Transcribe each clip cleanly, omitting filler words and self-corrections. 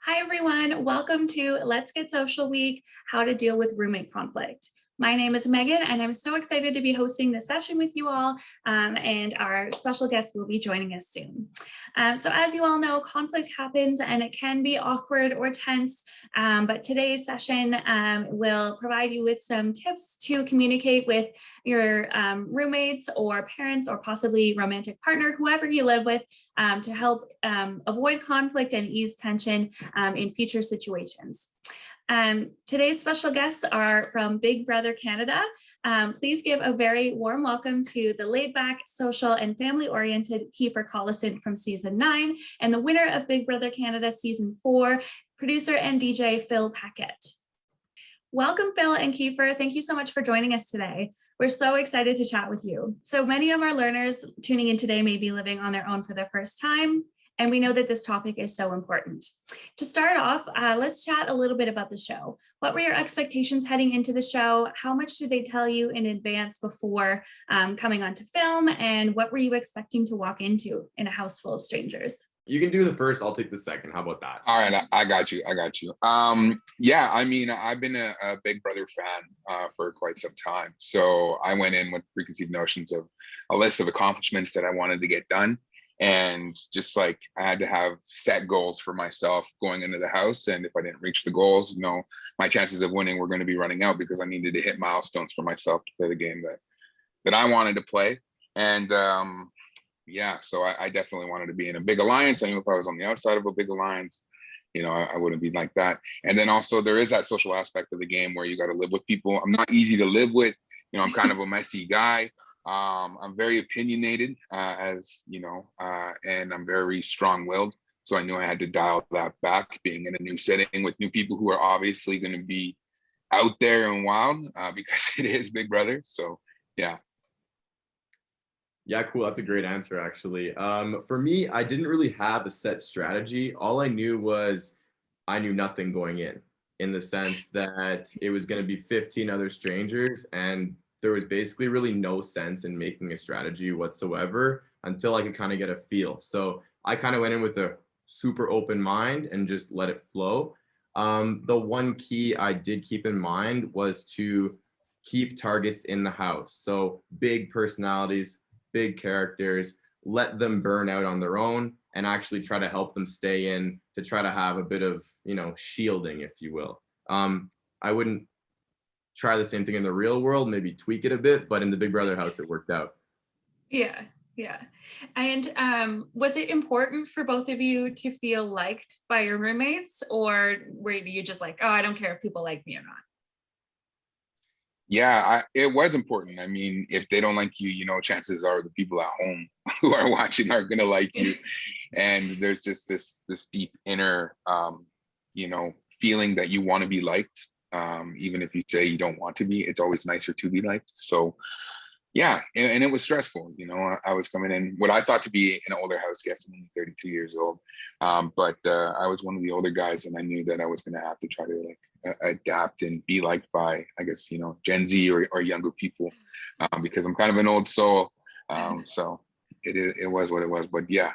Hi, everyone. Welcome to Let's Get Social Week, How to Deal with Roommate Conflict. My name is Megan, and I'm so excited to be hosting this session with you all, and our special guest will be joining us soon. So as you all know, conflict happens and it can be awkward or tense, but today's session will provide you with some tips to communicate with your roommates or parents or possibly romantic partner, whoever you live with, to help avoid conflict and ease tension in future situations. Today's special guests are from Big Brother Canada. Please give a very warm welcome to the laid-back, social, and family-oriented Kiefer Collison from Season 9 and the winner of Big Brother Canada Season 4, producer and DJ Phil Paquette. Welcome, Phil and Kiefer. Thank you so much for joining us today. We're so excited to chat with you. So many of our learners tuning in today may be living on their own for the first time, and we know that this topic is so important. To start off, let's chat a little bit about the show. What were your expectations heading into the show? How much did they tell you in advance before coming onto film? And what were you expecting to walk into in a house full of strangers? You can do the first, I'll take the second. How about that? All right, I got you. Yeah, I mean, I've been a Big Brother fan for quite some time. So I went in with preconceived notions of a list of accomplishments that I wanted to get done. And just like I had to have set goals for myself going into the house. And if I didn't reach the goals, my chances of winning were going to be running out because I needed to hit milestones for myself to play the game that I wanted to play. And yeah, so I definitely wanted to be in a big alliance. I knew if I was on the outside of a big alliance, I wouldn't be like that. And then also there is that social aspect of the game where you got to live with people. I'm not easy to live with. I'm kind of a messy guy. I'm very opinionated, and I'm very strong-willed. So I knew I had to dial that back, being in a new setting with new people who are obviously going to be out there and wild because it is Big Brother. So yeah. Yeah, cool. That's a great answer, actually. For me, I didn't really have a set strategy. All I knew was I knew nothing going in the sense that it was going to be 15 other strangers, and there was basically really no sense in making a strategy whatsoever until I could kind of get a feel. So I kind of went in with a super open mind and just let it flow. The one key I did keep in mind was to keep targets in the house. So big personalities, big characters, let them burn out on their own and actually try to help them stay in to try to have a bit of, shielding, if you will. I wouldn't try the same thing in the real world, maybe tweak it a bit, but in the Big Brother house, it worked out. Yeah. And was it important for both of you to feel liked by your roommates, or were you just like, oh, I don't care if people like me or not? Yeah, it was important. I mean, if they don't like you, chances are the people at home who are watching are going to like you. And there's just this deep inner, feeling that you want to be liked. Even if you say you don't want to be, it's always nicer to be liked. So yeah, and it was stressful. I was coming in what I thought to be an older house guest. I'm only 32 years old, but I was one of the older guys, and I knew that I was going to have to try to adapt and be liked by, I guess, Gen Z or younger people, because I'm kind of an old soul. So it was what it was. But yeah,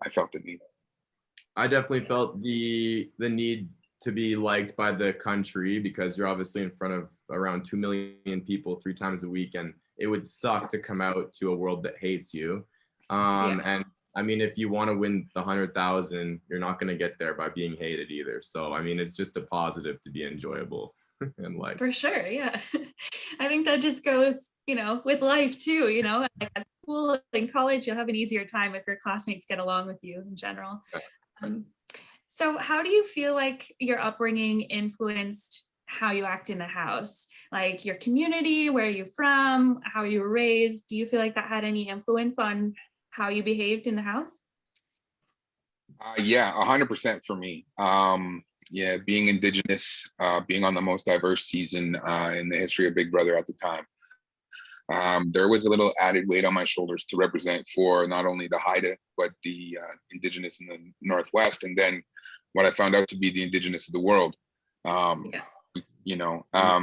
I felt the need. I definitely felt the need to be liked by the country, because you're obviously in front of around 2 million people 3 times a week, and it would suck to come out to a world that hates you. And I mean, if you want to win the 100,000, you're not going to get there by being hated either. So I mean, it's just a positive to be enjoyable in life. For sure, yeah. I think that just goes, with life too. Like at school and college, you'll have an easier time if your classmates get along with you in general. So how do you feel like your upbringing influenced how you act in the house? Like your community, where are you from, how you were raised? Do you feel like that had any influence on how you behaved in the house? Yeah, 100% for me. Yeah, being Indigenous, being on the most diverse season in the history of Big Brother at the time, there was a little added weight on my shoulders to represent for not only the Haida, but the Indigenous in the Northwest, and then what I found out to be the Indigenous of the world.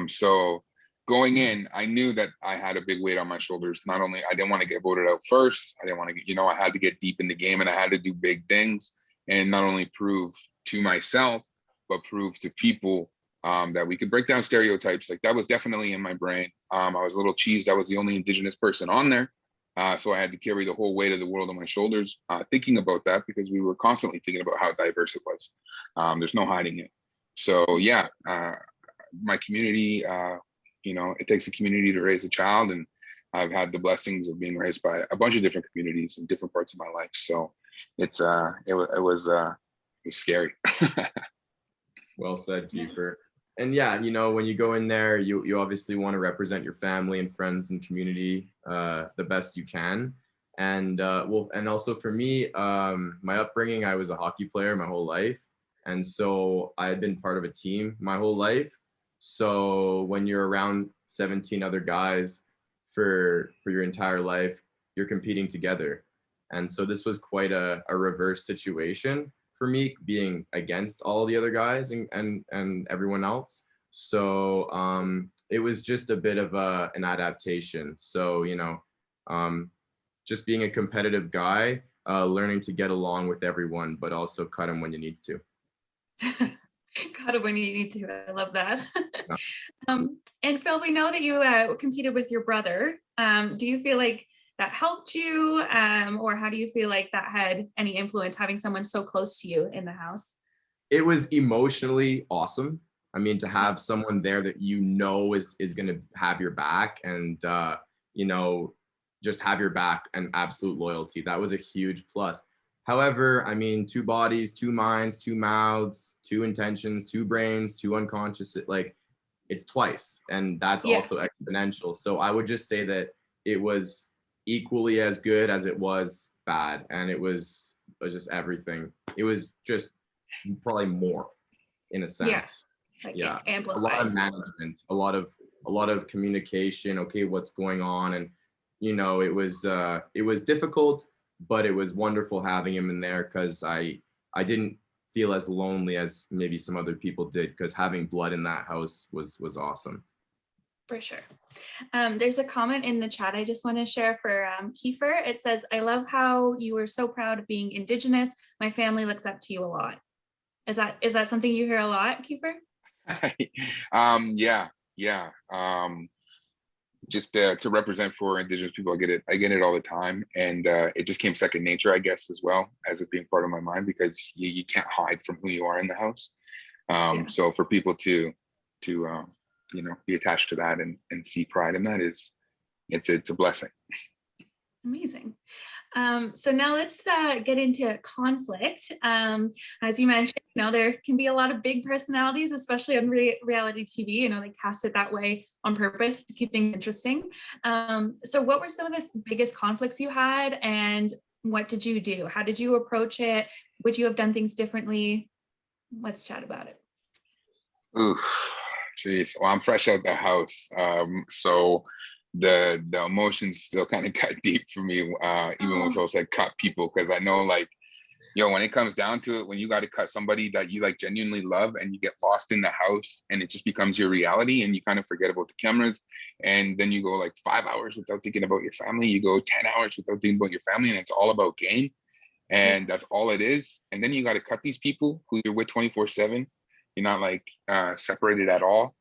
So going in, I knew that I had a big weight on my shoulders. Not only I didn't want to get voted out first, I didn't want to get, I had to get deep in the game, and I had to do big things and not only prove to myself, but prove to people that we could break down stereotypes. Like that was definitely in my brain. I was a little cheesed. I was the only Indigenous person on there. So I had to carry the whole weight of the world on my shoulders, thinking about that because we were constantly thinking about how diverse it was. There's no hiding it. So yeah, my community, it takes a community to raise a child, and I've had the blessings of being raised by a bunch of different communities in different parts of my life. So it was scary. Well said, Kiefer. And yeah, when you go in there, you obviously want to represent your family and friends and community the best you can. And and also for me, my upbringing, I was a hockey player my whole life. And so I had been part of a team my whole life. So when you're around 17 other guys for your entire life, you're competing together. And so this was quite a reverse situation for me, being against all the other guys and everyone else. So it was just a bit of an adaptation. So, just being a competitive guy, learning to get along with everyone, but also cut them when you need to. Cut it when you need to. I love that. Yeah. And Phil, we know that you competed with your brother. Do you feel like that helped you, or how do you feel like that had any influence, having someone so close to you in the house? It was emotionally awesome. I mean, to have someone there that is going to have your back and just have your back and absolute loyalty. That was a huge plus. However, I mean, two bodies, two minds, two mouths, two intentions, two brains, two unconscious, like it's twice. And that's also exponential. So I would just say that it was equally as good as it was bad. And it was just everything. It was just probably more in a sense. Amplified. A lot of management, a lot of communication. Okay, what's going on? And it was difficult, but it was wonderful having him in there because I didn't feel as lonely as maybe some other people did, because having blood in that house was awesome. For sure. There's a comment in the chat I just want to share for Kiefer. It says, "I love how you were so proud of being Indigenous. My family looks up to you a lot." Is that something you hear a lot, Kiefer? Yeah. Just to represent for Indigenous people, I get it all the time, and it just came second nature, I guess, as well as it being part of my mind, because you can't hide from who you are in the house. So for people to be attached to that and see pride in that it's a blessing. Amazing. So now let's get into conflict. As you mentioned, there can be a lot of big personalities, especially on reality TV. They cast it that way on purpose to keep things interesting. So what were some of the biggest conflicts you had, and what did you do? How did you approach it? Would you have done things differently? Let's chat about it. Ooh, geez. Well, I'm fresh out the house, so the emotions still kind of got deep for me, even when Phil said cut people, because I know, like, when it comes down to it, when you got to cut somebody that you like genuinely love, and you get lost in the house and it just becomes your reality, and you kind of forget about the cameras, and then you go like 5 hours without thinking about your family, you go 10 hours without thinking about your family, and it's all about game, and that's all it is. And then you got to cut these people who you're with 24/7. You're not like separated at all.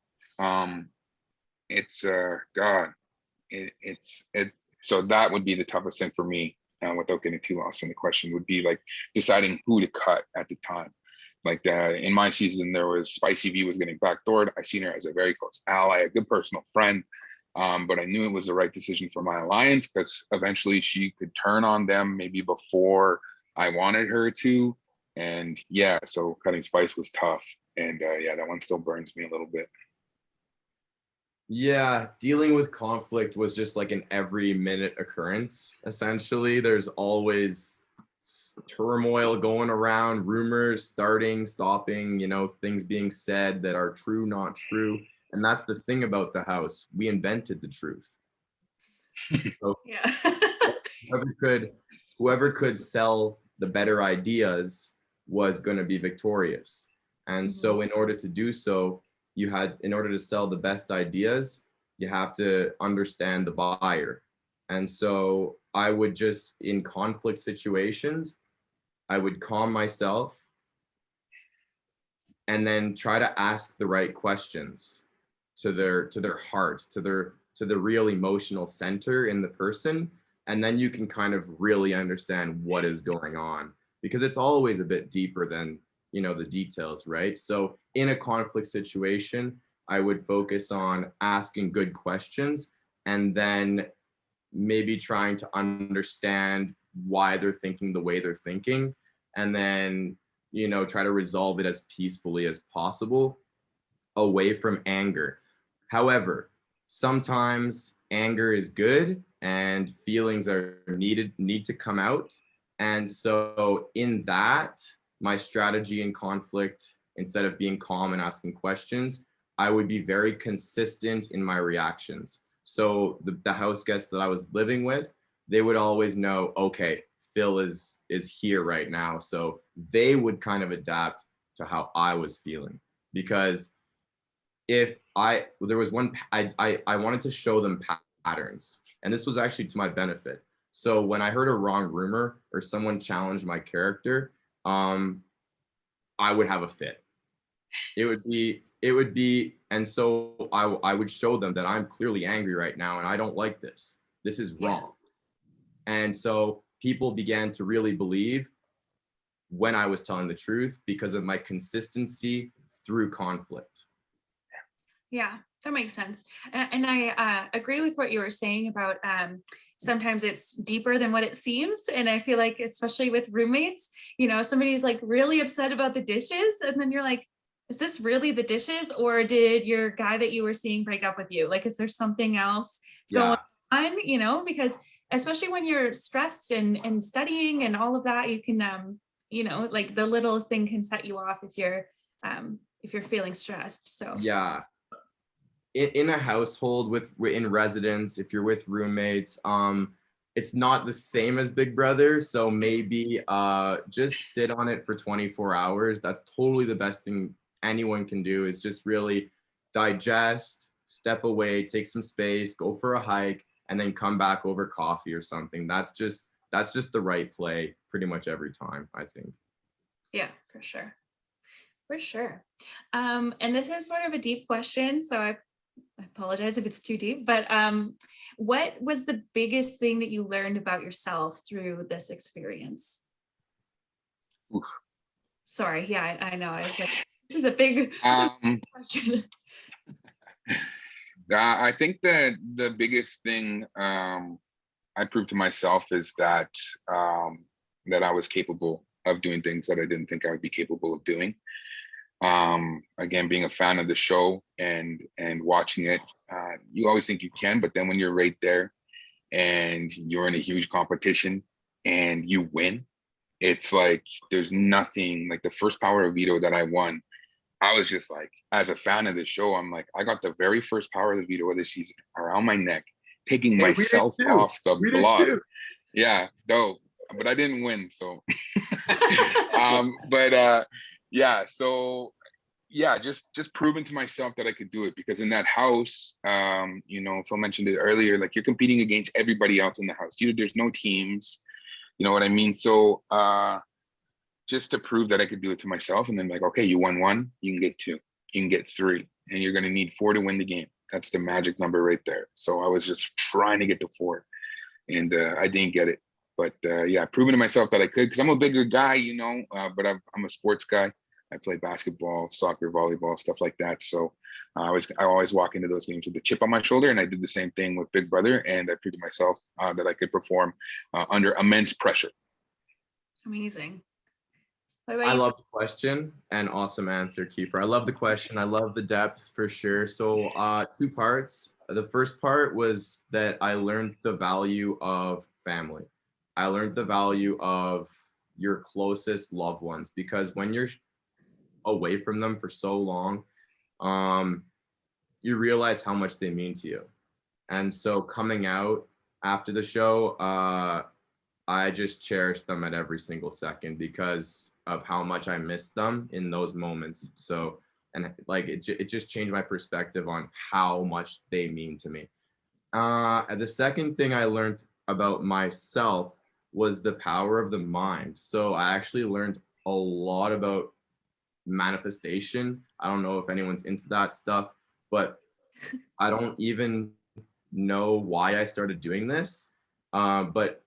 It's God. So that would be the toughest thing for me, without getting too lost in the question, would be like deciding who to cut at the time. Like in my season, there was Spicy V was getting backdoored. I seen her as a very close ally, a good personal friend, but I knew it was the right decision for my alliance, because eventually she could turn on them maybe before I wanted her to. And so cutting Spice was tough, and that one still burns me a little bit. Yeah, dealing with conflict was just like an every minute occurrence. Essentially, there's always turmoil going around, rumors starting, stopping, things being said that are true, not true. And that's the thing about the house. We invented the truth. So whoever could sell the better ideas was going to be victorious. And so in order to do so, in order to sell the best ideas, you have to understand the buyer. And so I would just, in conflict situations, I would calm myself, and then try to ask the right questions to their heart, to the real emotional center in the person, and then you can kind of really understand what is going on, because it's always a bit deeper than, you know, the details, right? So in a conflict situation, I would focus on asking good questions, and then maybe trying to understand why they're thinking the way they're thinking, and then, you know, try to resolve it as peacefully as possible, away from anger. However, sometimes anger is good and feelings are need to come out. And so in that, my strategy in conflict, instead of being calm and asking questions, I would be very consistent in my reactions. So the house guests that I was living with, they would always know, okay, Phil is here right now. So they would kind of adapt to how I was feeling, because if there was one, I wanted to show them patterns, and this was actually to my benefit. So when I heard a wrong rumor or someone challenged my character, I would have a fit. It would be, and so I would show them that I'm clearly angry right now and I don't like this. This is wrong. And so people began to really believe when I was telling the truth because of my consistency through conflict. Yeah, that makes sense. And I agree with what you were saying about sometimes it's deeper than what it seems. And I feel like, especially with roommates, you know, somebody's like really upset about the dishes. And then you're like, is this really the dishes? Or did your guy that you were seeing break up with you? Like, is there something else going on? You know, because especially when you're stressed and studying and all of that, you can, you know, like the littlest thing can set you off if you're feeling stressed. So yeah. In a household in residence, if you're with roommates, it's not the same as Big Brother. So maybe just sit on it for 24 hours. That's totally the best thing anyone can do, is just really digest, step away, take some space, go for a hike, and then come back over coffee or something. That's just the right play pretty much every time, I think. Yeah, for sure. For sure. And this is sort of a deep question, so I apologize if it's too deep, but what was the biggest thing that you learned about yourself through this experience? Oof. Sorry, yeah, I know. I was like, this is a big question. I think that the biggest thing I proved to myself is that that I was capable of doing things that I didn't think I would be capable of doing. Again, being a fan of the show and watching it, you always think you can, but then when you're right there and you're in a huge competition and you win, it's like there's nothing. Like the first Power of Veto that I won, I was just like, as a fan of the show, I'm like, I got the very first Power of the Veto of the season around my neck, taking myself off the block. Yeah, dope. But I didn't win, so yeah, so yeah, just proving to myself that I could do it, because in that house, you know, Phil mentioned it earlier, like you're competing against everybody else in the house. There's no teams, you know what I mean? So just to prove that I could do it to myself, and then like, okay, you won one, you can get two, you can get three, and you're gonna need 4 to win the game. That's the magic number right there. So I was just trying to get to 4, and I didn't get it. But yeah, proving to myself that I could, because I'm a bigger guy, you know, but I'm a sports guy. I play basketball, soccer, volleyball, stuff like that. So I always walk into those games with a chip on my shoulder, and I did the same thing with Big Brother, and I proved to myself that I could perform under immense pressure. Amazing. What about I you? love the question and awesome answer, Kiefer. I love the question. I love the depth for sure. So 2 parts. The first part was that I learned the value of family. I learned the value of your closest loved ones, because when you're away from them for so long, you realize how much they mean to you. And so coming out after the show, I just cherish them at every single second because of how much I miss them in those moments. So, and like it just changed my perspective on how much they mean to me. And the second thing I learned about myself was the power of the mind. So I actually learned a lot about manifestation. I don't know if anyone's into that stuff, but I don't even know why I started doing this. But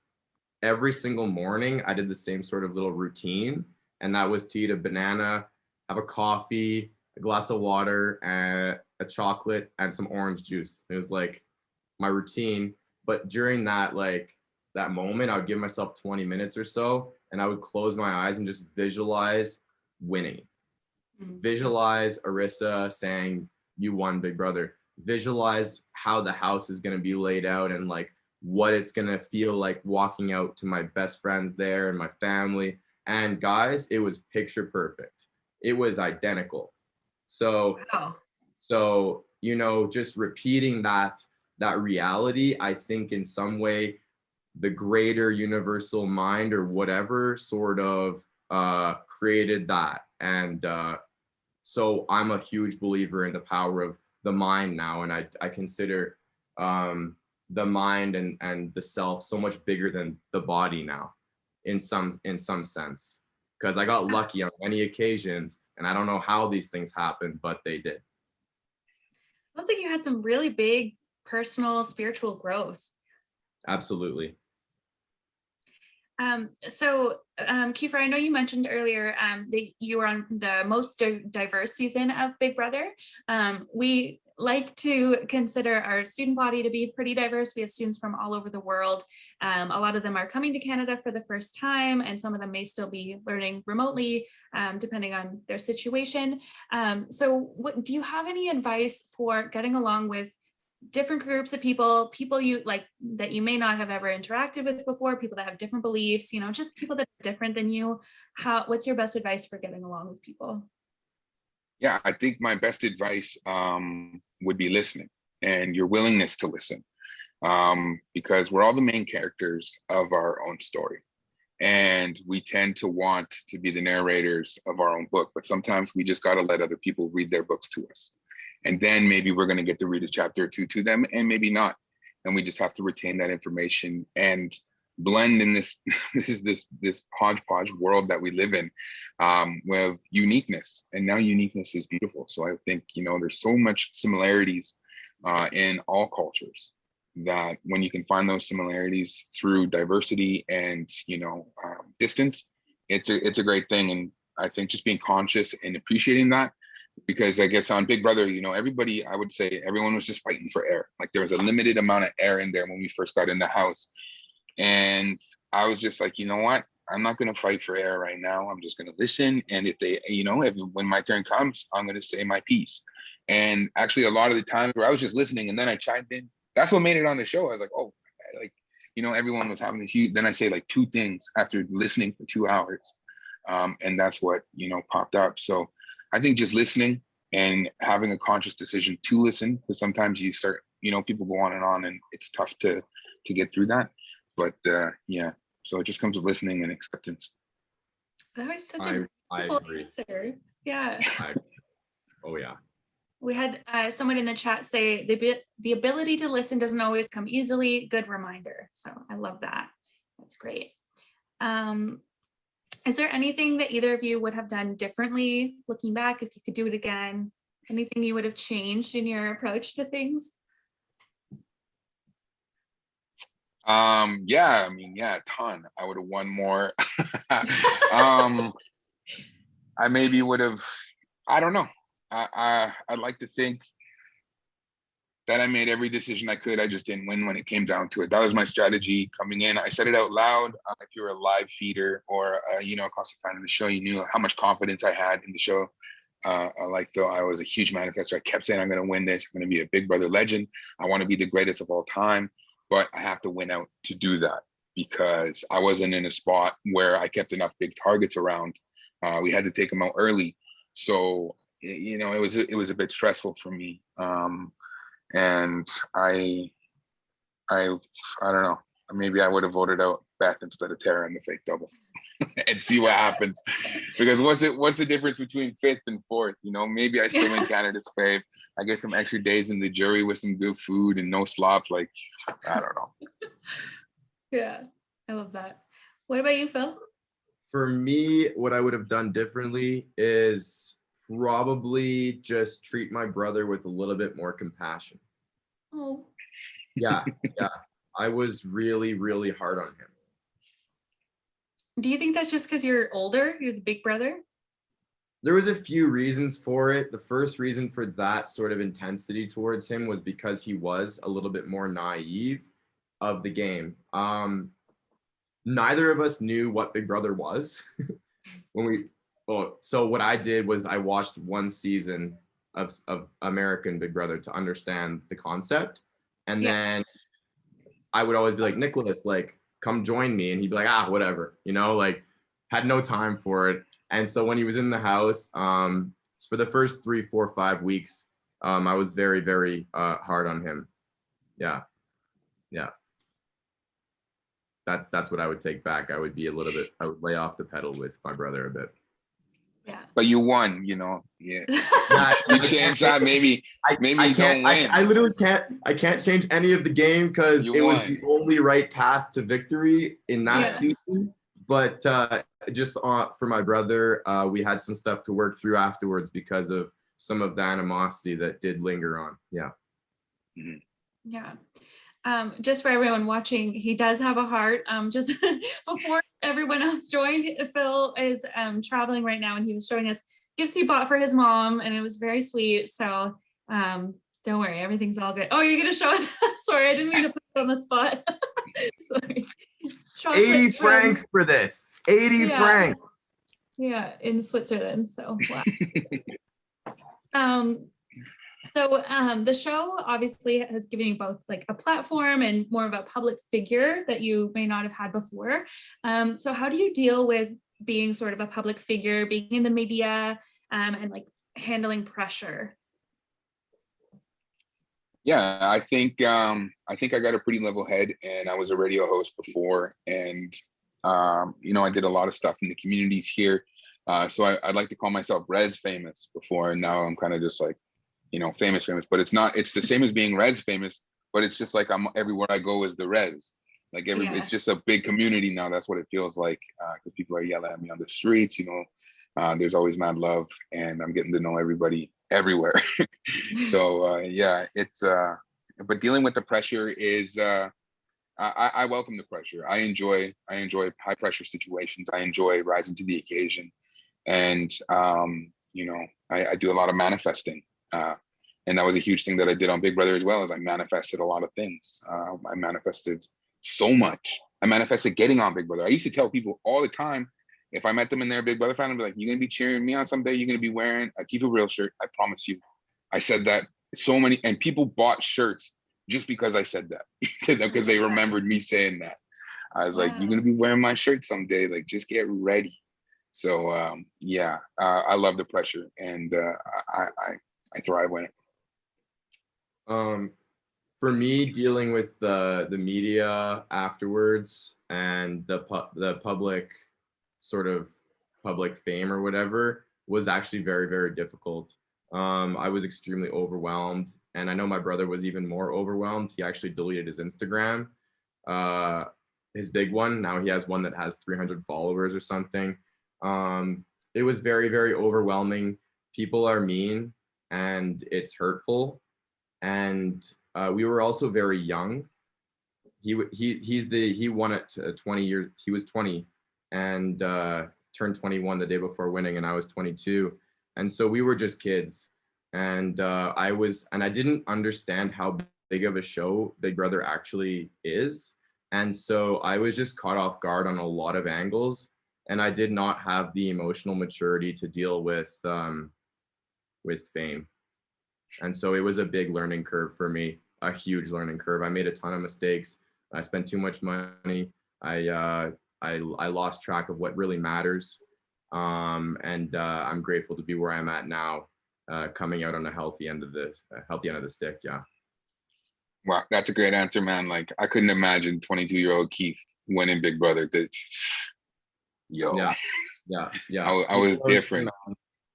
every single morning I did the same sort of little routine, and that was to eat a banana, have a coffee, a glass of water, and a chocolate, and some orange juice. It was like my routine. But during that, like that moment, I would give myself 20 minutes or so, and I would close my eyes and just visualize winning. Visualize Arissa saying, "You won, big brother." Visualize how the house is going to be laid out and like what it's going to feel like walking out to my best friends there and my family. And guys, it was picture perfect. It was identical. So, Wow. so, you know, just repeating that reality, I think in some way, the greater universal mind or whatever sort of created that. And so I'm a huge believer in the power of the mind now. And I consider the mind and the self so much bigger than the body now in some sense, because I got lucky on many occasions, and I don't know how these things happened, but they did. Sounds like you had some really big personal spiritual growth. Absolutely. Kiefer, I know you mentioned earlier that you were on the most diverse season of Big Brother. We like to consider our student body to be pretty diverse. We have students from all over the world. A lot of them are coming to Canada for the first time, and some of them may still be learning remotely, depending on their situation. Do you have any advice for getting along with different groups of people you like that you may not have ever interacted with before, people that have different beliefs, you know, just people that are different than you? What's your best advice for getting along with people? Yeah, I think my best advice would be listening, and your willingness to listen, because we're all the main characters of our own story, and we tend to want to be the narrators of our own book, but sometimes we just got to let other people read their books to us. And then maybe we're going to get to read a chapter or two to them, and maybe not. And we just have to retain that information and blend in this this hodgepodge world that we live in, with uniqueness. And now uniqueness is beautiful. So I think, you know, there's so much similarities in all cultures, that when you can find those similarities through diversity and, you know, distance, it's a great thing. And I think just being conscious and appreciating that, because I guess on Big Brother, you know, everybody, I would say everyone was just fighting for air. Like there was a limited amount of air in there when we first got in the house. And I was just like, you know what? I'm not going to fight for air right now. I'm just going to listen. And if they, you know, when my turn comes, I'm going to say my piece. And actually a lot of the times where I was just listening and then I chimed in, that's what made it on the show. I was like, oh, like, you know, everyone was having this huge, then I say like two things after listening for 2 hours. And that's what, you know, popped up. So I think just listening and having a conscious decision to listen, because sometimes you start, you know, people go on and it's tough to get through that. But yeah, so it just comes with listening and acceptance. That was such I a beautiful agree. answer. Yeah. Oh yeah. We had someone in the chat say the ability to listen doesn't always come easily. Good reminder. So I love that. That's great. Is there anything that either of you would have done differently looking back, if you could do it again? Anything you would have changed in your approach to things? Yeah, I mean, yeah, a ton. I would have won more. I maybe would have, I don't know. I'd like to think that I made every decision I could. I just didn't win when it came down to it. That was my strategy coming in. I said it out loud. If you're a live feeder or, you know, a constant fan of the show, you knew how much confidence I had in the show. Like Phil, I was a huge manifestor. I kept saying, I'm going to win this. I'm going to be a Big Brother legend. I want to be the greatest of all time, but I have to win out to do that, because I wasn't in a spot where I kept enough big targets around. We had to take them out early. So, you know, it was a bit stressful for me. And I don't know, maybe I would have voted out Beth instead of Tara in the fake double and see what happens. Because what's the difference between 5th and 4th? You know, maybe I still win candidate's fave. I get some extra days in the jury with some good food and no slop. Like, I don't know. Yeah, I love that. What about you, Phil? For me, what I would have done differently is probably just treat my brother with a little bit more compassion. Oh, Yeah, yeah. I was really, really hard on him. do you think that's just because you're older? You're the big brother? There was a few reasons for it. The first reason for that sort of intensity towards him was because he was a little bit more naive of the game. Neither of us knew what Big Brother was when we. Oh, so what I did was I watched one season of American Big Brother to understand the concept, and then I would always be like, Nicholas, like, come join me, and he'd be like, whatever, like, had no time for it. And so when he was in the house, for the first 3, 4, 5 weeks, I was very, very hard on him. Yeah, yeah. That's what I would take back. I would lay off the pedal with my brother a bit. Yeah. But you won, Yeah. You changed that. Maybe you don't win. I literally can't. I can't change any of the game because it was the only right path to victory in that season. But just for my brother, we had some stuff to work through afterwards because of some of the animosity that did linger on. Yeah. Mm-hmm. Yeah. Just for everyone watching, he does have a heart. Just before everyone else joined, Phil is traveling right now, and he was showing us gifts he bought for his mom, and it was very sweet. So don't worry, everything's all good. Oh, you're gonna show us? Sorry, I didn't mean to put you on the spot. Sorry. 80 francs for this. 80 francs. Yeah, in Switzerland. So wow. So the show obviously has given you both like a platform and more of a public figure that you may not have had before. So how do you deal with being sort of a public figure, being in the media, and like handling pressure? Yeah, I think I got a pretty level head, and I was a radio host before, and I did a lot of stuff in the communities here. So I'd like to call myself Res famous before, and now I'm kind of just like, famous, but it's not. It's the same as being Res famous, but it's just like I'm everywhere I go is the Res. Like it's just a big community now. That's what it feels like, because people are yelling at me on the streets. There's always mad love, and I'm getting to know everybody everywhere. So it's but dealing with the pressure is I welcome the pressure. I enjoy high pressure situations. I enjoy rising to the occasion, and I do a lot of manifesting, and that was a huge thing that I did on Big Brother as well. As I manifested a lot of things. I manifested so much. I manifested getting on Big Brother. I used to tell people all the time, if I met them in their Big Brother fan, I'd be like, "You're gonna be cheering me on someday. You're gonna be wearing a Kiefer Real shirt. I promise you." I said that so many, and people bought shirts just because I said that, because they remembered me saying that. I was like, "You're gonna be wearing my shirt someday. Like, just get ready." So I love the pressure, and I thrive when it. For me, dealing with the media afterwards and the public fame or whatever was actually very, very difficult. I was extremely overwhelmed, and I know my brother was even more overwhelmed. He actually deleted his Instagram, his big one. Now he has one that has 300 followers or something. It was very, very overwhelming. People are mean, and it's hurtful. And we were also very young. He won at 20 years. He was 20 and turned 21 the day before winning, and I was 22. And so we were just kids. And I didn't understand how big of a show Big Brother actually is. And so I was just caught off guard on a lot of angles, and I did not have the emotional maturity to deal with fame. And so it was a big learning curve for me, a huge learning curve. I made a ton of mistakes. I spent too much money. I lost track of what really matters. And I'm grateful to be where I'm at now, coming out on a healthy end of the stick. Yeah. Wow, that's a great answer, man. Like, I couldn't imagine 22-year-old Keith winning Big Brother. Yeah. I was different.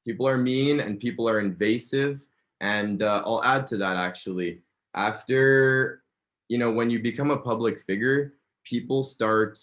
People are mean, and people are invasive. And I'll add to that, actually. After, when you become a public figure, people start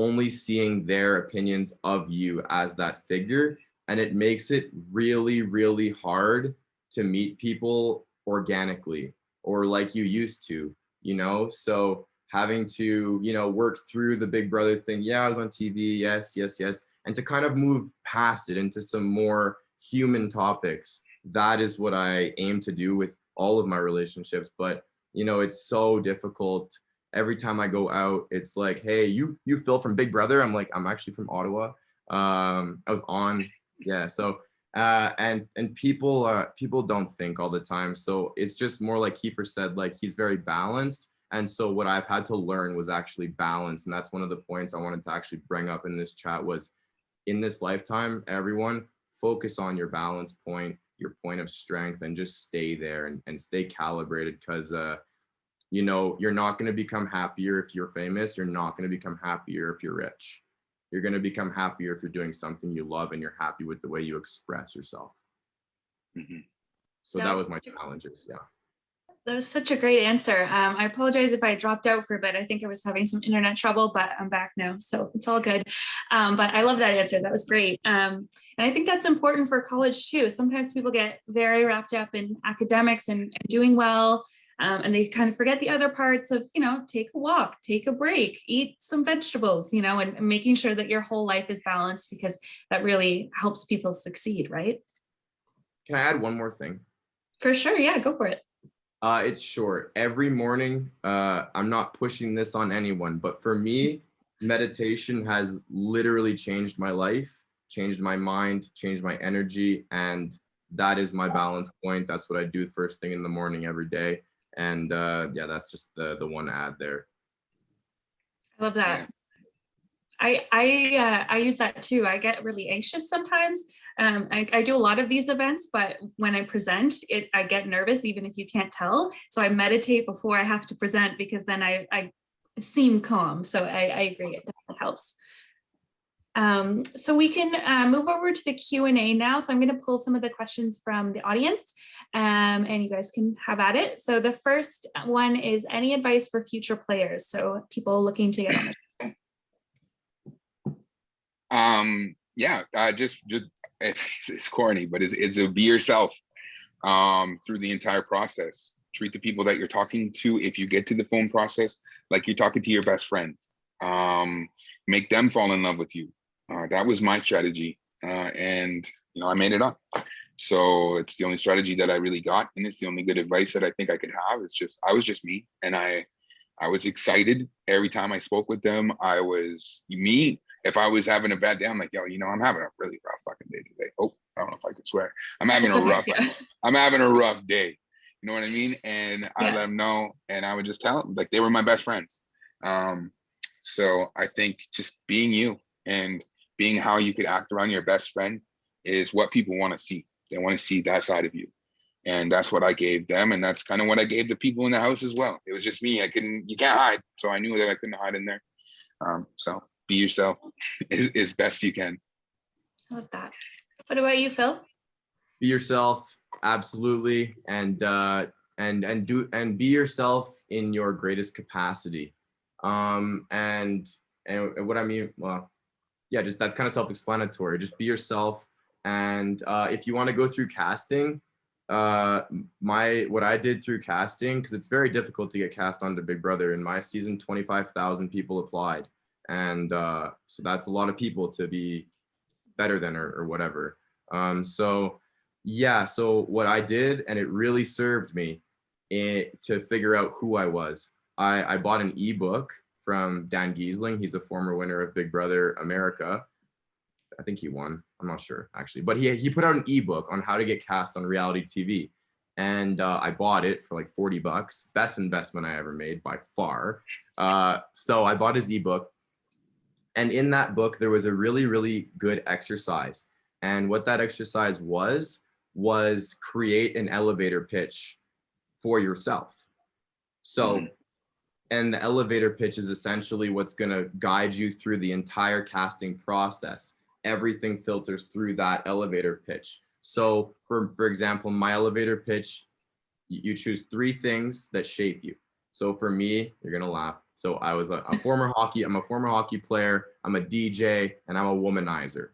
only seeing their opinions of you as that figure. And it makes it really, really hard to meet people organically or like you used to, you know? So having to, you know, work through the Big Brother thing. Yeah, I was on TV. Yes, yes, yes. And to kind of move past it into some more human topics. That is what I aim to do with all of my relationships. But, you know, it's so difficult. Every time I go out, it's like, hey, you Phil from Big Brother. I'm like, I'm actually from Ottawa. I was on, yeah. So and people don't think all the time. So it's just more like Kiefer said, like he's very balanced. And so what I've had to learn was actually balance. And that's one of the points I wanted to actually bring up in this chat was in this lifetime, everyone focus on your balance point, your point of strength, and just stay there and stay calibrated because you know, you're not going to become happier if you're famous. You're not going to become happier if you're rich. You're going to become happier if you're doing something you love and you're happy with the way you express yourself. Mm-hmm. So that was my challenges. Yeah. That was such a great answer. I apologize if I dropped out for a bit. I think I was having some internet trouble, but I'm back now, so it's all good. But I love that answer. That was great. And I think that's important for college too. Sometimes people get very wrapped up in academics and doing well, and they kind of forget the other parts of, you know, take a walk, take a break, eat some vegetables, you know, and making sure that your whole life is balanced because that really helps people succeed, right? Can I add one more thing? For sure. Yeah, go for it. It's short. Every morning, I'm not pushing this on anyone, but for me, meditation has literally changed my life, changed my mind, changed my energy, and that is my balance point. That's what I do first thing in the morning every day. And yeah, that's just the one ad there. I love that. I use that too. I get really anxious sometimes. I do a lot of these events, but when I present it, I get nervous, even if you can't tell. So I meditate before I have to present because then I seem calm. So I agree. It definitely helps. So we can move over to the Q&A now. So I'm going to pull some of the questions from the audience and you guys can have at it. So the first one is any advice for future players? So people looking to get on the show. Just it's corny, but it's a be yourself through the entire process. Treat the people that you're talking to, if you get to the phone process, like you're talking to your best friend. Make them fall in love with you. That was my strategy, and you know, I made it up. So it's the only strategy that I really got, and it's the only good advice that I think I could have. It's just I was just me, and I was excited every time I spoke with them. I was me. If I was having a bad day, I'm like, yo, you know, I'm having a really rough fucking day today. Oh, I don't know if I can swear. I'm having I'm having a rough day. You know what I mean? And I let them know, and I would just tell them, like they were my best friends. So I think just being you and being how you could act around your best friend is what people want to see. They want to see that side of you. And that's what I gave them. And that's kind of what I gave the people in the house as well. It was just me. You can't hide. So I knew that I couldn't hide in there. So be yourself as best you can. I love that. What about you, Phil? Be yourself, absolutely, and be yourself in your greatest capacity. And what I mean, well, yeah, just that's kind of self-explanatory. Just be yourself, and if you want to go through casting, what I did through casting, because it's very difficult to get cast onto Big Brother. In my season, 25,000 people applied. And so that's a lot of people to be better than or whatever. So yeah, so what I did, and it really served me to figure out who I was. I bought an ebook from Dan Giesling. He's a former winner of Big Brother America. I think he won. I'm not sure actually, but he put out an ebook on how to get cast on reality TV. And I bought it for like $40. Best investment I ever made by far. So I bought his ebook. And in that book, there was a really, really good exercise. And what that exercise was create an elevator pitch for yourself. So, and the elevator pitch is essentially what's going to guide you through the entire casting process. Everything filters through that elevator pitch. So for example, my elevator pitch, you choose 3 things that shape you. So for me, you're going to laugh. So I was a former hockey. I'm a former hockey player. I'm a DJ, and I'm a womanizer.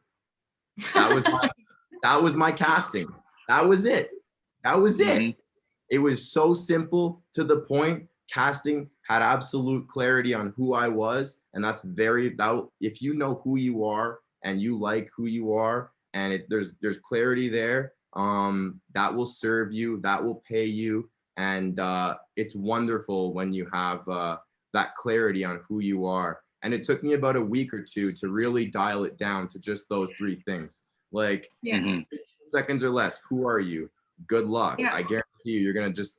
That was my casting. That was it. That was it. Mhm. It was so simple to the point. Casting had absolute clarity on who I was, and that's if you know who you are and you like who you are, and there's clarity there, that will serve you, that will pay you, and it's wonderful when you have that clarity on who you are. And it took me about a week or two to really dial it down to just those three things. Like, Yeah. 15 seconds or less. Who are you? Good luck. Yeah. I guarantee you're gonna just,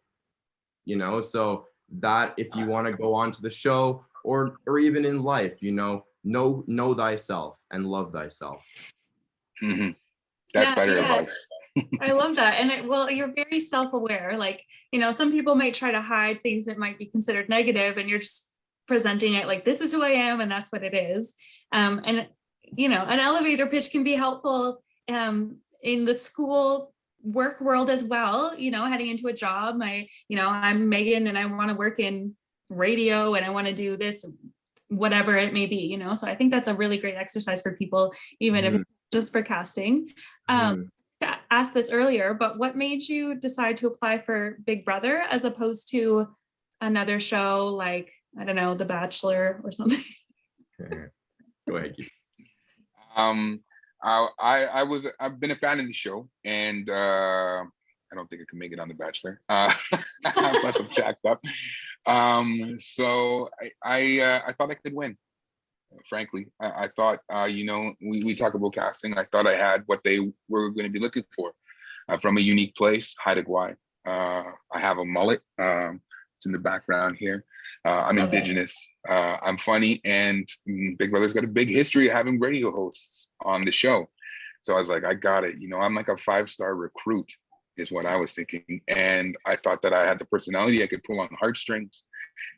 so that if you want to go on to the show or even in life, know thyself and love thyself. That's Yeah, better yeah. advice. I love that. And well, you're very self-aware. Like, some people might try to hide things that might be considered negative, and you're just presenting it like, this is who I am, and that's what it is. And an elevator pitch can be helpful in the school work world as well. Heading into a job, I'm Megan and I want to work in radio and I want to do this, whatever it may be. So I think that's a really great exercise for people, even if it's just for casting. To ask this earlier, but what made you decide to apply for Big Brother as opposed to another show like, I don't know, The Bachelor or something? Go ahead, Keith. I've been a fan of the show, and I don't think I can make it on The Bachelor. Plus I'm jacked up. So I thought I could win. Frankly, I thought, we talk about casting. I thought I had what they were going to be looking for from a unique place, Haida Gwaii. I have a mullet. It's in the background here. I'm Indigenous. I'm funny, and Big Brother's got a big history of having radio hosts on the show. So I was like, I got it. I'm like a 5-star recruit, is what I was thinking. And I thought that I had the personality I could pull on heartstrings,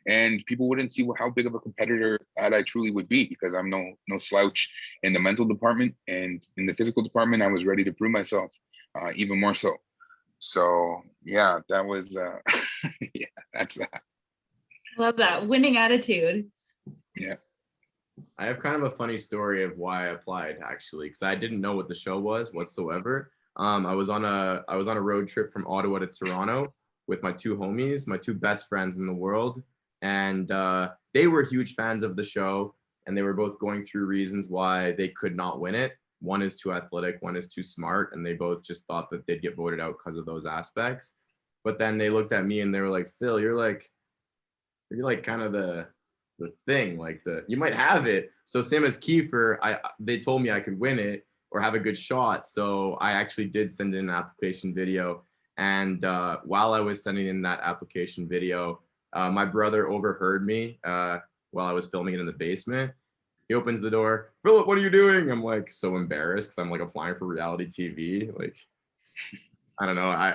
and people wouldn't see how big of a competitor that I truly would be, because I'm no slouch in the mental department, and in the physical department, I was ready to prove myself even more so. So yeah, that was yeah, that's that. Love that winning attitude. Yeah. I have kind of a funny story of why I applied, actually, because I didn't know what the show was whatsoever. I was on a road trip from Ottawa to Toronto with my two homies, my two best friends in the world, and they were huge fans of the show, and they were both going through reasons why they could not win it. One is too athletic, one is too smart, and they both just thought that they'd get voted out because of those aspects. But then they looked at me and they were like, Phil, you're like kind of the thing, like you might have it. So same as Kiefer, they told me I could win it or have a good shot. So I actually did send in an application video. And while I was sending in that application video, my brother overheard me while I was filming it in the basement. He opens the door. Philip, what are you doing? I'm like so embarrassed because I'm like applying for reality TV. Like, I don't know.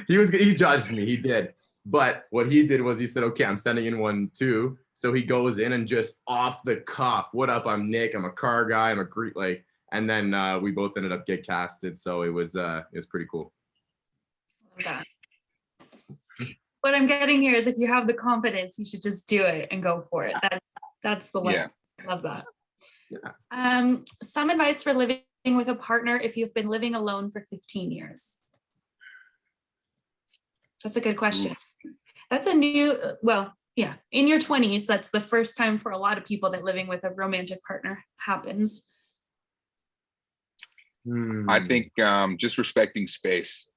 He judged me. He did. But what he did was he said, okay, I'm sending in one too. So he goes in and just off the cuff, what up? I'm Nick. I'm a car guy. I'm a Greek, and then we both ended up get casted. So it was pretty cool. Love that. What I'm getting here is if you have the confidence, you should just do it and go for it. That's the lesson. Yeah. I love that. Yeah. Some advice for living with a partner if you've been living alone for 15 years. That's a good question. That's a new, in your 20s, that's the first time for a lot of people that living with a romantic partner happens. I think just respecting space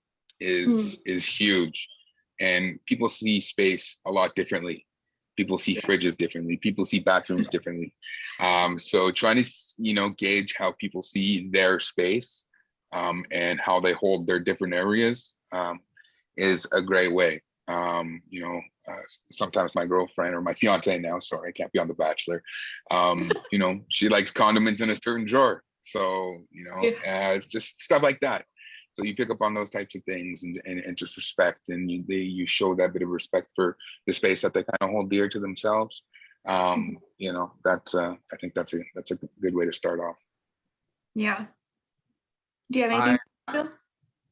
is huge, and people see space a lot differently. People see fridges differently. People see bathrooms differently. So trying to, gauge how people see their space and how they hold their different areas is a great way. Sometimes my girlfriend or my fiance now, sorry, I can't be on The Bachelor. She likes condiments in a certain drawer. So, it's just stuff like that. So you pick up on those types of things and just respect, and you show that bit of respect for the space that they kind of hold dear to themselves. I think that's a good way to start off. Yeah. Do you have anything, Phil?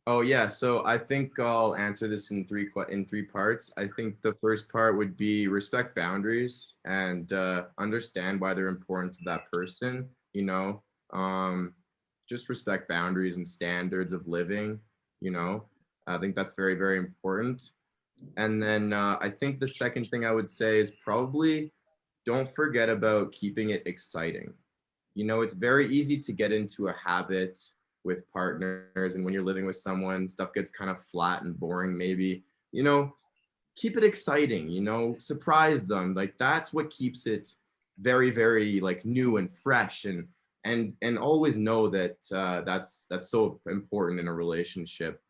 Oh yeah, so I think I'll answer this in three parts. I think the first part would be respect boundaries and understand why they're important to that person. Um, just respect boundaries and standards of living. You know, I think that's very, very important. And then I think the second thing I would say is probably don't forget about keeping it exciting. It's very easy to get into a habit with partners, and when you're living with someone, stuff gets kind of flat and boring, maybe. you know Keep it exciting, surprise them. Like, that's what keeps it very, very like new and fresh, and always know that that's so important in a relationship.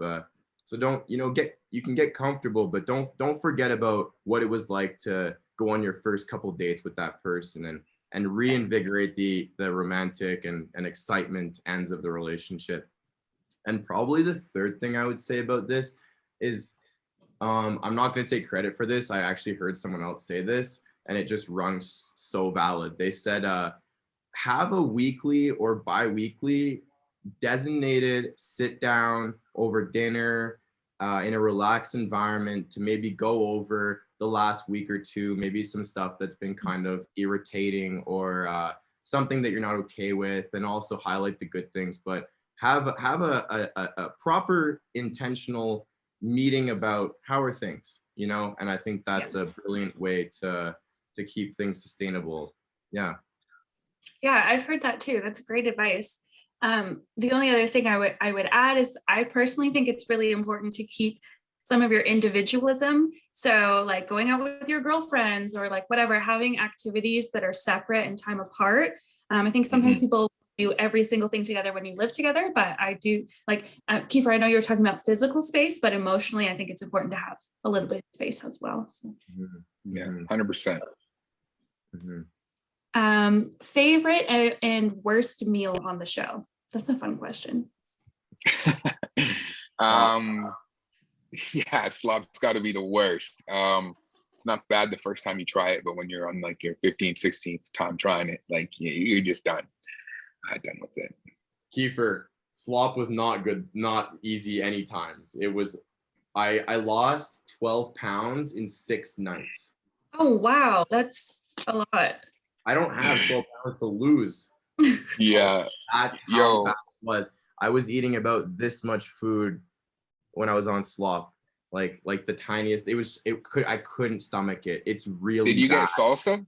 So don't get you can get comfortable, but don't forget about what it was like to go on your first couple dates with that person, and reinvigorate the romantic and excitement ends of the relationship. And probably the third thing I would say about this is, I'm not going to take credit for this. I actually heard someone else say this, and it just rung so valid. They said, have a weekly or bi-weekly designated sit down over dinner, in a relaxed environment, to maybe go over the last week or two, maybe some stuff that's been kind of irritating, or something that you're not okay with, and also highlight the good things. But have a proper intentional meeting about how are things, and I think that's a brilliant way to keep things sustainable. Yeah. Yeah, I've heard that too. That's great advice. The only other thing I would add is I personally think it's really important to keep some of your individualism. So like going out with your girlfriends, or like whatever, having activities that are separate and time apart. I think sometimes people do every single thing together when you live together, but I do like, Kiefer, I know you were talking about physical space, but emotionally, I think it's important to have a little bit of space as well. So. Yeah, 100%. Favorite and worst meal on the show? That's a fun question. Yeah, slop's got to be the worst. It's not bad the first time you try it, but when you're on like your 15th, 16th time trying it, like you're just done. I'm done with it. Kiefer, slop was not good, not easy any times. It was, I lost 12 pounds in 6 nights. Oh, wow. That's a lot. I don't have 12 pounds to lose. Yeah. That's how bad it was. I was eating about this much food when I was on slop, like the tiniest. I couldn't stomach it. It's really Did you bad. get salsa?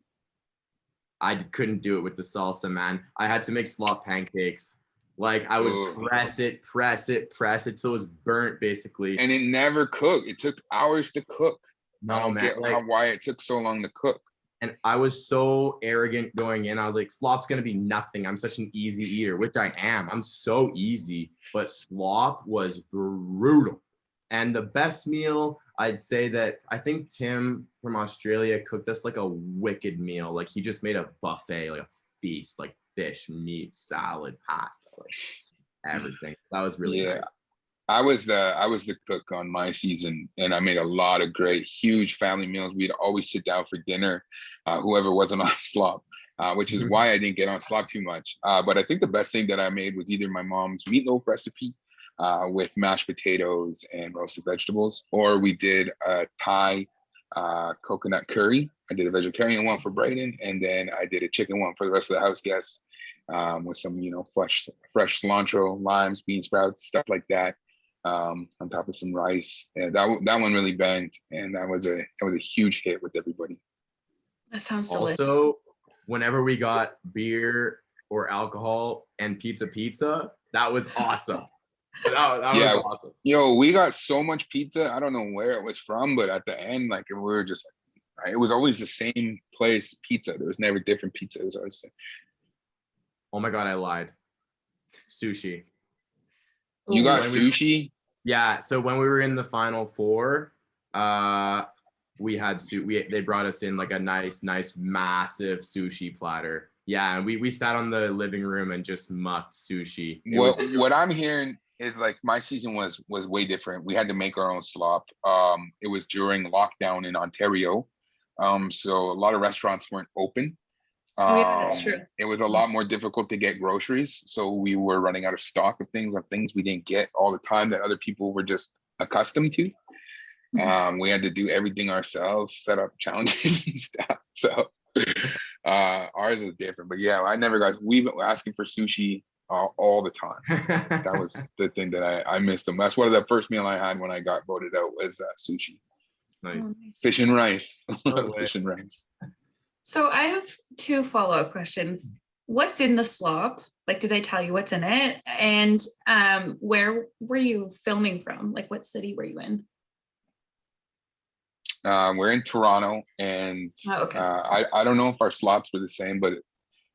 I couldn't do it with the salsa, man. I had to make slop pancakes. Like, I would press it till it was burnt, basically. And it never cooked. It took hours to cook. No, I don't man, get why it took so long to cook. And I was so arrogant going in. I was like, slop's gonna be nothing. I'm such an easy eater, which I am. I'm so easy, but slop was brutal. And the best meal, I'd say that I think Tim from Australia cooked us like a wicked meal. Like, he just made a buffet, like a feast, like fish, meat, salad, pasta, like everything. That was really nice. I was the cook on my season, and I made a lot of great, huge family meals. We'd always sit down for dinner, whoever wasn't on slop, which is why I didn't get on slop too much. But I think the best thing that I made was either my mom's meatloaf recipe with mashed potatoes and roasted vegetables, or we did a Thai coconut curry. I did a vegetarian one for Brayden, and then I did a chicken one for the rest of the house guests, with some, fresh cilantro, limes, bean sprouts, stuff like that. On top of some rice, and that one really banged, and that was a huge hit with everybody. That sounds delicious. Also, whenever we got beer or alcohol and pizza, that was awesome. That was awesome. Yo, we got so much pizza. I don't know where it was from, but at the end, like, we were just, it was always the same place pizza. There was never different pizza. It was always the same. Oh my God, I lied. Sushi. You got sushi? Yeah. So when we were in the Final Four, we had they brought us in like a nice, massive sushi platter. Yeah, and we sat on the living room and just mucked sushi. What I'm hearing is like my season was way different. We had to make our own slop. It was during lockdown in Ontario, so a lot of restaurants weren't open. Oh yeah, that's true. It was a lot more difficult to get groceries, so we were running out of stock of things we didn't get all the time that other people were just accustomed to. We had to do everything ourselves, set up challenges and stuff. So ours was different. But yeah, we were asking for sushi all the time. That was the thing that I missed them. That's one of the first meal I had when I got voted out was sushi. Nice. Oh, nice. Fish and rice. No way. Fish and rice. So I have two follow-up questions. What's in the slop? Like, did they tell you what's in it? And where were you filming from? Like, what city were you in? We're in Toronto, and Oh, okay. I don't know if our slops were the same, but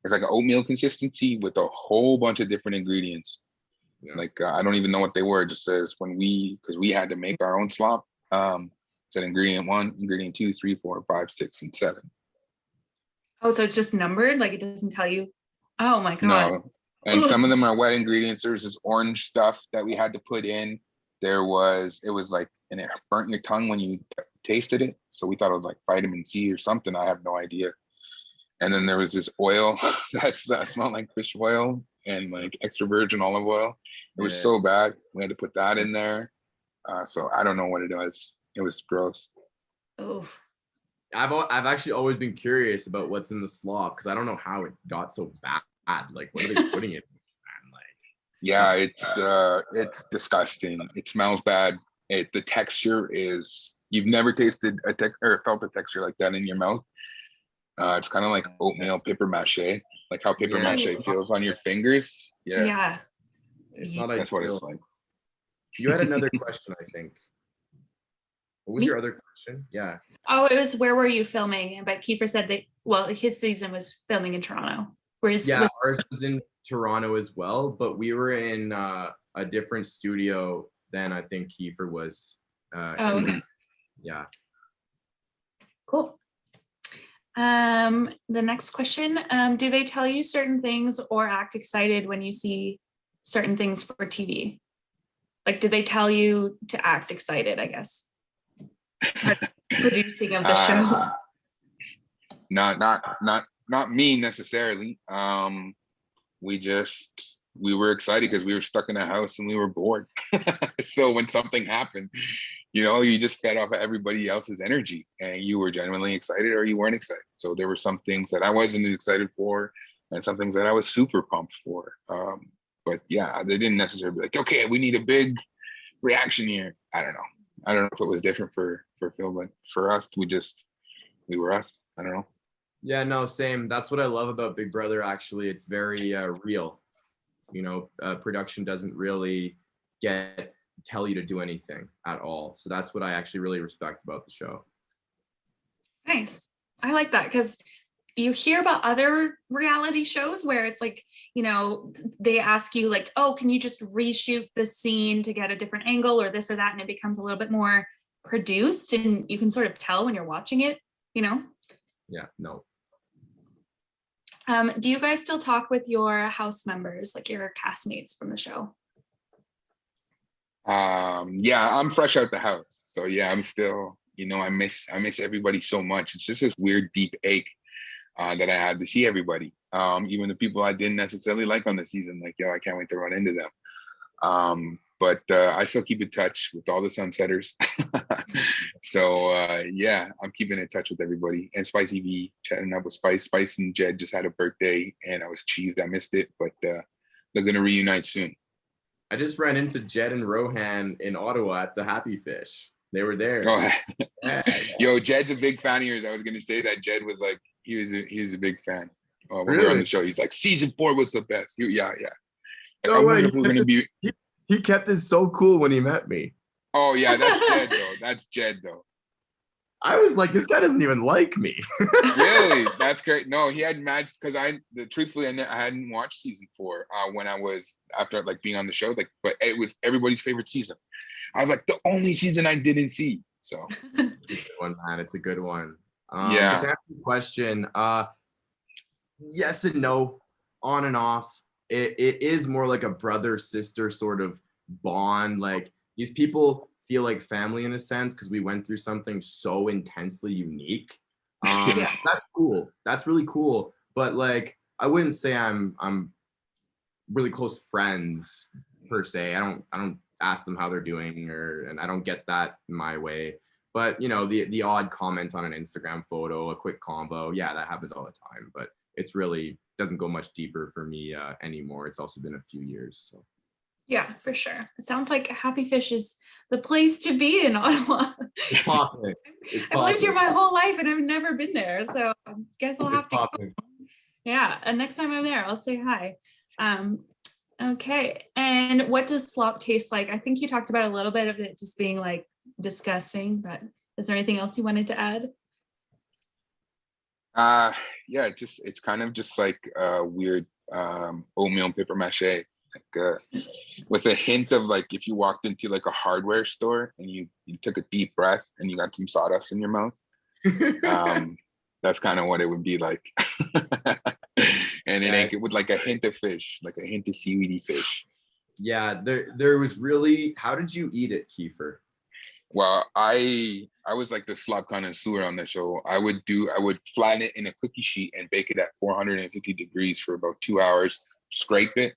it's like an oatmeal consistency with a whole bunch of different ingredients. Yeah. Like I don't even know what they were. It just says because we had to make our own slop. Said ingredient 1, ingredient 2, 3, 4, 5, 6, and 7. Oh, so it's just numbered? Like it doesn't tell you? Oh my God. No, and Ugh. some of them are wet ingredients. There's this orange stuff that we had to put in. It was like, and it burnt your tongue when you tasted it. So we thought it was like vitamin C or something. I have no idea. And then there was this oil that smelled like fish oil and like extra virgin olive oil. It was so bad. We had to put that in there. So I don't know what it was. It was gross. Oh. I've actually always been curious about what's in the slop because I don't know how it got so bad. Like, what are they putting it in? Like, yeah, it's disgusting. It smells bad. The texture is, you've never tasted or felt a texture like that in your mouth. It's kind of like oatmeal paper mache, like how paper mache feels on your fingers. Yeah. It's not That's what ideal. it's like. You had another question, I think. What was your other question? Yeah. Oh, it was where were you filming? But Kiefer said that, his season was filming in Toronto. Whereas Ours was in Toronto as well, but we were in a different studio than I think Kiefer was. Okay. Yeah. Cool. The next question, do they tell you certain things or act excited when you see certain things for TV? Like, did they tell you to act excited, I guess? Producing of the show. Not me necessarily. We were excited because we were stuck in a house and we were bored. So when something happened, you just fed off of everybody else's energy and you were genuinely excited or you weren't excited. So there were some things that I wasn't excited for and some things that I was super pumped for. But yeah, they didn't necessarily be like, okay, we need a big reaction here. I don't know if it was different for Phil, but for us, we were us. I don't know. Yeah, no, same. That's what I love about Big Brother, actually. It's very real. Production doesn't really tell you to do anything at all. So that's what I actually really respect about the show. Nice. I like that because you hear about other reality shows where it's like, they ask you like, oh, can you just reshoot the scene to get a different angle or this or that? And it becomes a little bit more produced and you can sort of tell when you're watching it, Yeah, no. Do you guys still talk with your house members, like your castmates from the show? Yeah, I'm fresh out the house. So yeah, I'm still, I miss everybody so much. It's just this weird deep ache that I had to see everybody. Even the people I didn't necessarily like on the season, like, I can't wait to run into them. But I still keep in touch with all the Sunsetters. So yeah, I'm keeping in touch with everybody. And Spicy V, chatting up with Spice and Jed just had a birthday and I was cheesed. I missed it, but they're gonna reunite soon. I just ran into Jed and Rohan in Ottawa at the Happy Fish. They were there. Oh, yeah. Yo, Jed's a big fan of yours. I was gonna say that Jed was like, he was a big fan. When we Really? were on the show, he's like, season 4 was the best. Yeah. No I way. wonder if we're gonna be. He kept it so cool when he met me. Oh yeah, that's Jed though. I was like, this guy doesn't even like me. Really? That's great. No, he had matched because truthfully, I hadn't watched season 4 when I was after like being on the show. But it was everybody's favorite season. I was like the only season I didn't see. So it's a good one, man. It's a good one. Yeah. But to answer the question, yes and no, on and off. It is more like a brother-sister sort of bond. Like these people feel like family in a sense because we went through something so intensely unique. Yeah. That's cool. That's really cool. but like I wouldn't say I'm really close friends per se. I don't ask them how they're doing, and I don't get that my way. But you know, the odd comment on an Instagram photo, a quick combo, yeah, that happens all the time. But it's really doesn't go much deeper for me anymore. It's also been a few years. So Yeah, for sure. It sounds like Happy Fish is the place to be in Ottawa. it's popping. It's I've lived here popping. my whole life and I've never been there. So I guess I'll It's have to popping. Yeah, and next time I'm there, I'll say hi. Okay, and what does slop taste like? I think you talked about a little bit of it just being like disgusting, but is there anything else you wanted to add? Yeah, it's kind of just like weird oatmeal and paper mache, like with a hint of like if you walked into like a hardware store and you took a deep breath and you got some sawdust in your mouth. That's kind of what it would be like. And it Yeah, ain't with like a hint of fish, like a hint of seaweedy fish. yeah, there was really. How did you eat it, Kiefer? Well, I was like the slop connoisseur on the show. I would flatten it in a cookie sheet and bake it at 450 degrees for about 2 hours, scrape it,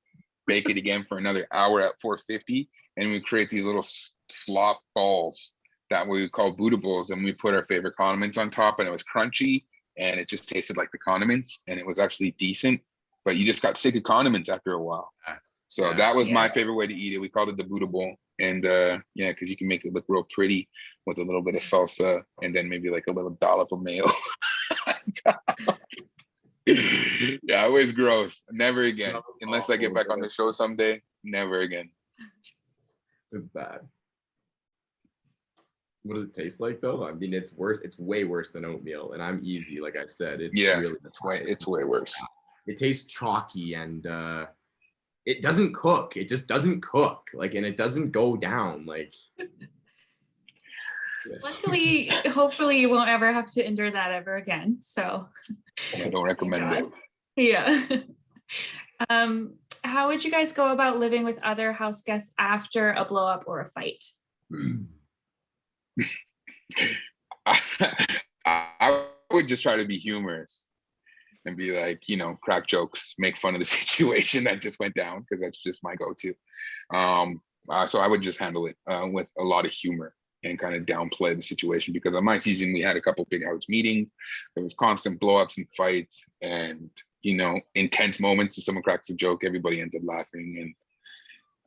bake it again for another hour at 450, and we create these little slop balls that we call Buddha bowls, and we put our favorite condiments on top, and it was crunchy and it just tasted like the condiments, and it was actually decent, but you just got sick of condiments after a while. So Yeah. that was my favorite way to eat it. We called it the Buddha bowl. And yeah, because you can make it look real pretty with a little bit of salsa and then maybe like a little dollop of mayo. Yeah, it was gross. Never again. Unless I get back on the show someday, never again. It's bad. What does it taste like though? I mean, it's worse. It's way worse than oatmeal, and I'm easy. Like I said, it's really it's way worse. It tastes chalky and it doesn't cook. It just doesn't cook. Like, and it doesn't go down. Like, Luckily, hopefully you won't ever have to endure that ever again. So I don't recommend it. Yeah. How would you guys go about living with other house guests after a blow up or a fight? I would just try to be humorous and be like, you know, crack jokes, make fun of the situation that just went down, because that's just my go-to. So I would just handle it with a lot of humor and kind of downplay the situation, because on my season we had a couple big house meetings. There was constant blowups and fights, and you know, intense moments. If someone cracks a joke, everybody ends up laughing, and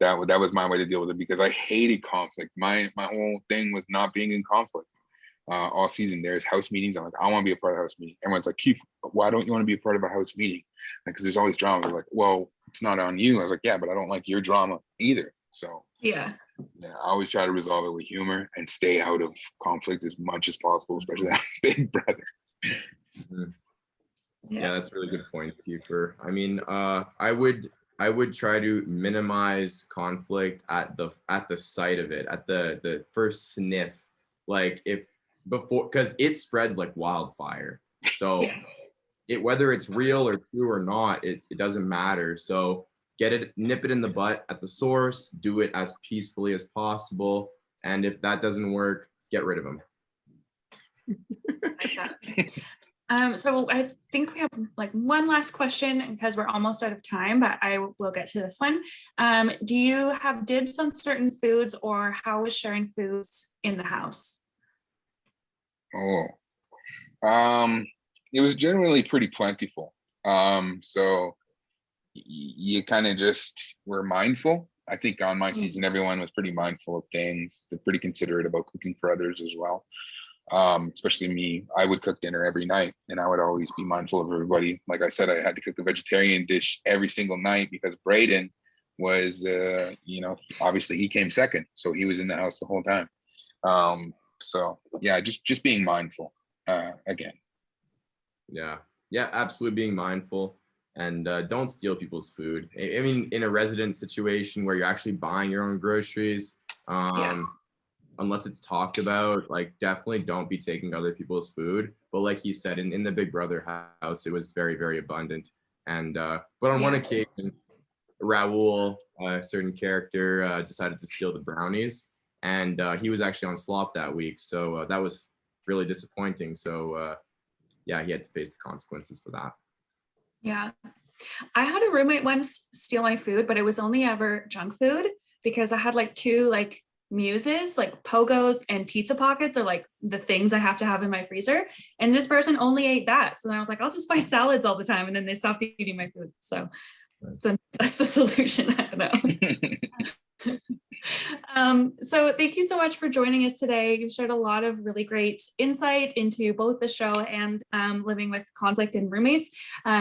that was my way to deal with it, because I hated conflict. My whole thing was not being in conflict. All season there's house meetings. I'm like, I want to be a part of a house meeting. Everyone's like, Keith, why don't you want to be a part of a house meeting? Because there's always drama. They're like, well, it's not on you. I was like, yeah, but I don't like your drama either. So yeah, I always try to resolve it with humor and stay out of conflict as much as possible, especially that big brother. Mm-hmm. Yeah, that's really good points, Kiefer. I mean, I would try to minimize conflict at the sight of it, at the first sniff. Like before, because it spreads like wildfire. So whether it's real or true or not, it doesn't matter. So nip it in the butt at the source, do it as peacefully as possible. And if that doesn't work, get rid of them. So I think we have like one last question, because we're almost out of time, but I will get to this one. Do you have dibs on certain foods, or how is sharing foods in the house? It was generally pretty plentiful. So you kind of just were mindful. I think on my season, everyone was pretty mindful of things. They're pretty considerate about cooking for others as well. Especially me. I would cook dinner every night, and I would always be mindful of everybody. Like I said, I had to cook a vegetarian dish every single night because Braden was, you know, obviously he came second, so he was in the house the whole time. So yeah, just being mindful again. Yeah, absolutely being mindful, and don't steal people's food. I mean, in a resident situation where you're actually buying your own groceries, unless it's talked about, like definitely don't be taking other people's food. But like he said, in the Big Brother house, it was very, very abundant. And but on one occasion, Raul, a certain character, decided to steal the brownies, and he was actually on Slop that week, so that was really disappointing. So yeah, he had to face the consequences for that. Yeah. I had a roommate once steal my food, but it was only ever junk food because I had like two like muses, like pogos and pizza pockets are like the things I have to have in my freezer. And this person only ate that. So then I was like, I'll just buy salads all the time. And then they stopped eating my food. So that's the solution. I don't know. So thank you so much for joining us today. You shared a lot of really great insight into both the show and living with conflict and roommates.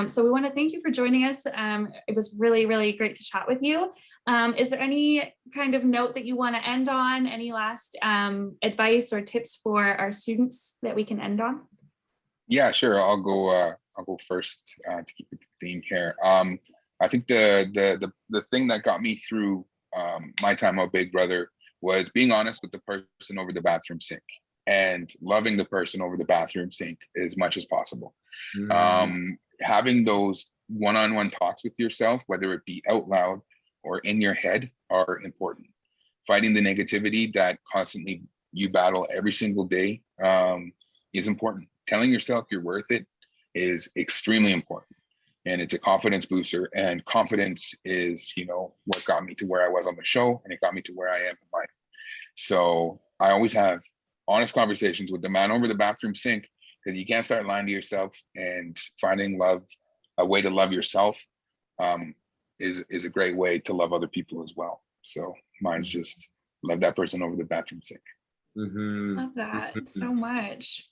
So we want to thank you for joining us. It was really, really great to chat with you. Is there any kind of note that you want to end on? Any last advice or tips for our students that we can end on? Yeah, sure. I'll go first to keep it the theme here. I think the thing that got me through my time on Big Brother was being honest with the person over the bathroom sink and loving the person over the bathroom sink as much as possible. Having those one-on-one talks with yourself, whether it be out loud or in your head, are important. Fighting the negativity that constantly you battle every single day is important. Telling yourself you're worth it is extremely important. And it's a confidence booster, and confidence is, what got me to where I was on the show, and it got me to where I am in life. So I always have honest conversations with the man over the bathroom sink, because you can't start lying to yourself, and finding love, a way to love yourself is a great way to love other people as well. So mine's just love that person over the bathroom sink. Love that so much.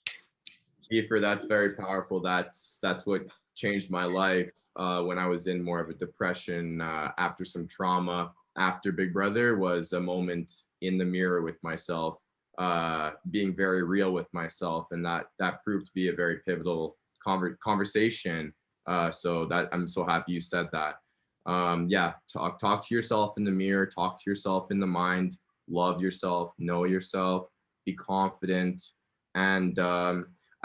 Kiefer, that's very powerful. That's what changed my life when I was in more of a depression after some trauma. After Big Brother was a moment in the mirror with myself, being very real with myself, and that proved to be a very pivotal conversation. So that I'm so happy you said that. Talk to yourself in the mirror, talk to yourself in the mind, love yourself, know yourself, be confident, and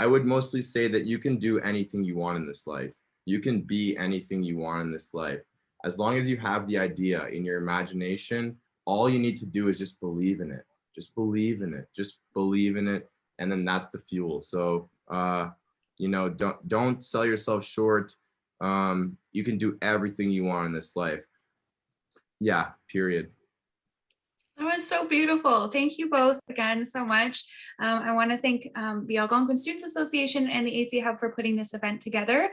I would mostly say that you can do anything you want in this life. You can be anything you want in this life. As long as you have the idea in your imagination, all you need to do is just believe in it. Just believe in it. Just believe in it. And then that's the fuel. So, don't sell yourself short. You can do everything you want in this life. Yeah, period. That was so beautiful. Thank you both again so much. I want to thank the Algonquin Students Association and the AC Hub for putting this event together.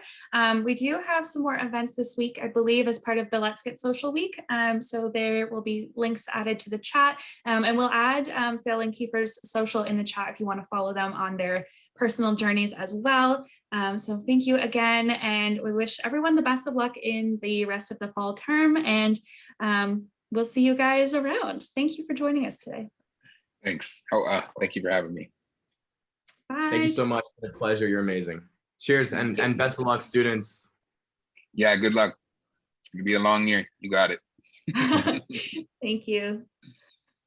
We do have some more events this week, I believe, as part of the Let's Get Social Week. So there will be links added to the chat, and we'll add Phil and Kiefer's social in the chat if you want to follow them on their personal journeys as well. So thank you again, and we wish everyone the best of luck in the rest of the fall term, and we'll see you guys around. Thank you for joining us today. Thanks. Thank you for having me. Bye. Thank you so much. It's a pleasure. You're amazing. Cheers and best of luck, students. Yeah, good luck. It's going to be a long year. You got it. Thank you.